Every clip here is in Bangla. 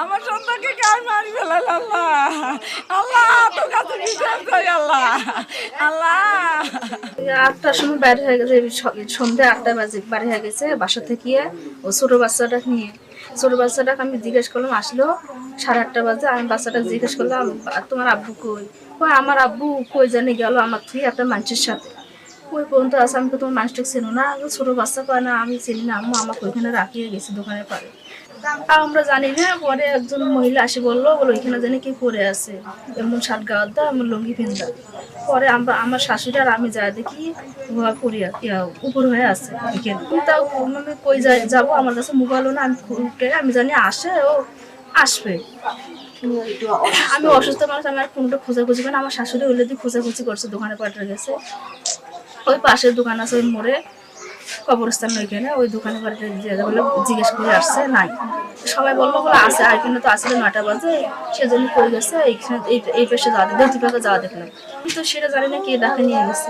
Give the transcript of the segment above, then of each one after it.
আমার সন্তানকে কার মারি ফেলাল আল্লাহ। আল্লাহ তোর কাছে বিচার চাই আল্লাহ। আল্লাহ 8টার সময় বাইরে হয়ে গেছে, সন্ধ্যা 8টা বাজে বাইরে হয়ে গেছে বাসা থেকে। ও ছোটো বাচ্চাটা নিয়ে, ছোটো বাচ্চাটাকে আমি জিজ্ঞেস করলাম, আসলো 8:30 বাজে। আমি বাচ্চাটাকে জিজ্ঞেস করলাম, তোমার আব্বু কই? কই আমার আব্বু কই জানি গেল আমার থেকে একটা মানুষের সাথে। ওই পর্যন্ত আছে। আমি তো তোমার মানুষটাকে চেনো না? ছোটো বাচ্চা কয় না আমি চিনি না আম্মু, আমাকে ওইখানে রাখিয়ে গেছি দোকানের পারে। আমরা জানি না। পরে একজন মহিলা আসি বললো ওইখানে জানি কি পরে আছে, এমন শার্ট গাওয়ার এমন লুঙ্গি পিন্দা। পরে আমার শাশুড়ি আর আমি যা দেখি পরিয়া উপর হয়ে আছে ওইখানে। তাও আমি কই যাবো, আমার কাছে মোবাইলও না। আমি জানি আসে, ও আসবে। আমি অসুস্থ মানুষ, আমি আর কোনটা খোঁজাখুঁজি করি না। আমার শাশুড়ি ওইলে দিয়ে খোঁজাখুঁজি করছে, দোকানে পাল্টে গেছে। ওই পাশের দোকান আছে ওই মোড়ে, কবরস্থান ওইখানে, ওই দোকানে বাড়িতে বলে জিজ্ঞেস করে আসছে, নাই। সবাই বললো বলে আসে, আর এখানে তো আসলে 9টা বাজে, সেজন্য করে গেছে এইখানে। এই পাশে যাওয়া দেখি, পাশে যাওয়া দেখলাম, কিন্তু সেটা জানি না কে ডাকে নিয়ে গেছে।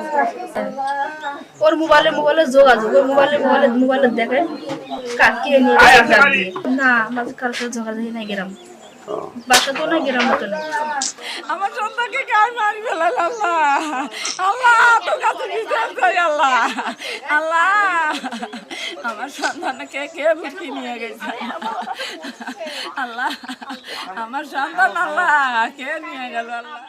ওর মোবাইলে যোগাযোগ, ওর মোবাইলে দেখে কে নিয়ে গেছে ডাক দিয়ে। না আমাদের কারোর সাথে যোগাযোগ নাই, গ্রাম বাসা তো না, গ্রাম তো না। আমার সন্তানকে কার মারি ফেলাল আল্লাহ। আল্লাহ তোর কাছে বিচার চাই আল্লাহ। আল্লাহ আমার সন্তানকে কে বুঝি নিয়ে গেছে আল্লাহ। আমার সন্তান আল্লাহ কে নিয়ে গেল আল্লাহ।